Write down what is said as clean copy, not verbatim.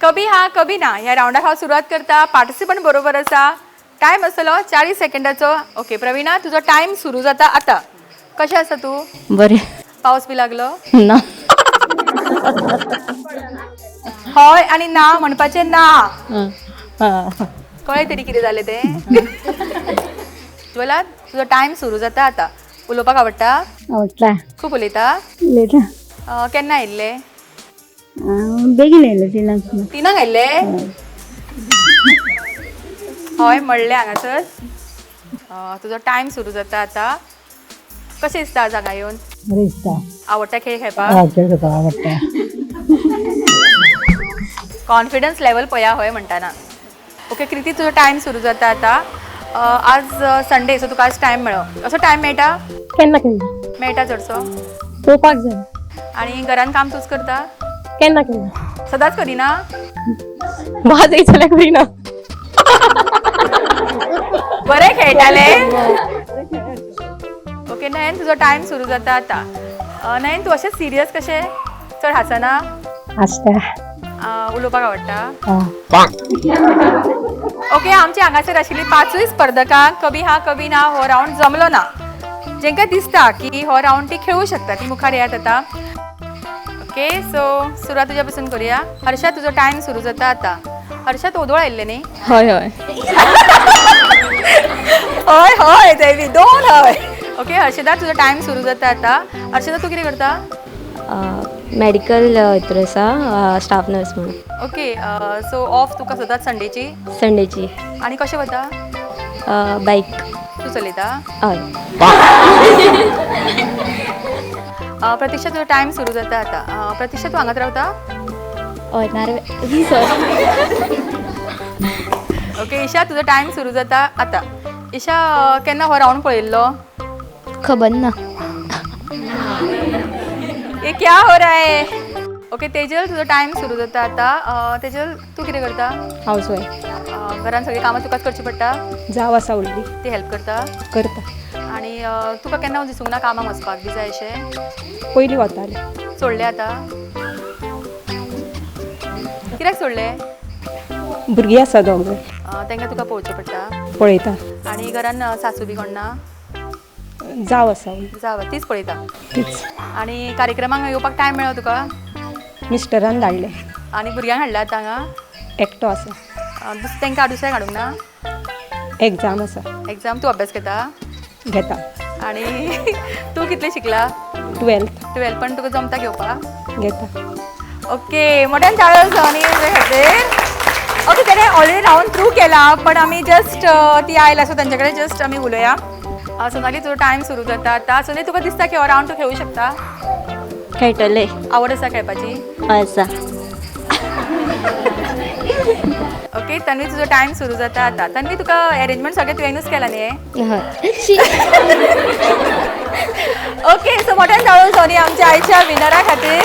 कभी हा कभी ना ह्या राऊंडाक हांव सुरवात करता. पार्टिसिपंट बरोबर आसा. टायम आसलो 40 सेकंदाचो. ओके प्रवीणा तुजो टायम सुरू जाता आता. कशें आसा तूं? बरें. पावस बी लागलो? ना. हय आनी ना म्हणपाचें ना. हां. कळ्ळें तरी कितें जालें तें? ज्वला तुजो टायम सुरू जाता आता. उलोवपाक आवडटा? आवडटा. खूब उलयता? उलयता. केन्ना आयिल्ले? बेगीन येयलें तिनांक. तिनांक आयिल्ले? हय म्हणलें हांगासर. तुजो टायम सुरू जाता आता. कशें दिसता आज हांगा येवन? बरें दिसता. आवडटा खेळ खेळपाक? खेळ करपाक आवडटा. कॉन्फिडन्स लेवल पळया हय म्हणटाना. ओके कृती तुजो टायम सुरू जाता आता. आज संडे सो तुका आज टायम मेळ्ळो. असो टायम मेळटा? केन्ना केन्ना मेळटा चडसो. पळोवपाक जाय. आनी घरान काम तूच करता? केन्ना केन्ना सदांच करिना? भात येयसल्यार करिना. बरें खेळटाले. ओके नयन तुजो टायम सुरू जाता आता. नयन तूं अशें सिरियस कशें? चड हांसना? आसता. उलोवपाक आवडटा? ओके आमचे हांगासर आशिल्ली 5 स्पर्धकांक कभी हा कभी ना हो रावंड जमलो ना. जेंकां दिसता की हो रावंड ती खेळूं शकता ती मुखार येयात आता. ओके सो सुरवात तुज्या पासून करुया. हर्षा तुजो टायम सुरू जाता आता. हर्षा तूं ओदोळ आयिल्लें न्ही? हय हय. हय हय देवी दोन हय. ओके हर्षदा तुजो टायम सुरू जाता आता. हर्षदा तूं कितें करता? मेडिकल हितूर आसा स्टाफ नर्स म्हणून. ओके सो ऑफ तुका सदांच संडेची? संडेची. आनी कशें वता? बायक. तूं चलयता? हय. प्रतीक्षा तुजो टायम सुरू जाता आता. प्रतीक्षा तूं हांगाच रावता? हय नारवे. सॉरी. ओके ईशा तुजो टायम सुरू जाता आता. ईशा केन्ना हो रावंड पळयल्लो? खबर ना. ये क्या हो रहा है? ओके तेजल तुजो टायम सुरू जाता आता. तेजल तूं कितें करता? House wife. घरान सगळीं कामां तुकाच करची पडटा? जाव आसा व्हडली. ती हेल्प करता? करता. आनी तुका केन्ना दिसूंक ना कामाक वचपाक बी जाय अशें? पयलीं वतालें. सोडलें आतां? कित्याक सोडलें? भुरगीं आसा दोग जाय. तांकां तुका पळोवचें पडटा? पळयता. आनी घरान सासू बी कोण ना? जाव आसा. जावं तीच पळयता. तीच. आनी कार्यक्रमाक येवपाक टायम मेळ्ळो तुका? मिस्टरान धाडलें. आनी भुरग्यांक हाडला आतां हांगा? एकटो आसा. तांकां दुसऱ्याक हाडूंक ना? एग्जाम आसा. एग्जाम तूं अभ्यास घेता? घेता. आनी तूं कितलें शिकला? 12th. 12 पण तुका जमता घेवपाक? घेता. ओके मोठ्यान ताळयो सोनी खातीर. ओके तेणें ऑलरेडी रावंड थ्रू केला पण आमी जस्ट ती आयला सो तांचे कडेन जस्ट आमी उलोवया. सोनाली तुजो टायम सुरू जाता आतां. सोनाली तुका दिसता की हो रावंड तूं खेळूं शकता? खेळटले. आवड आसा खेळपाची? आसा. ओके तन्वी तुजो टायम सुरू जाता आतां. तन्वी तुका अरेंजमेंट सगळें तुवेंनूच केला न्ही हें? हय. ओके सो मोठ्यान ताळयो सोनी आमच्या आयच्या विनरा खातीर.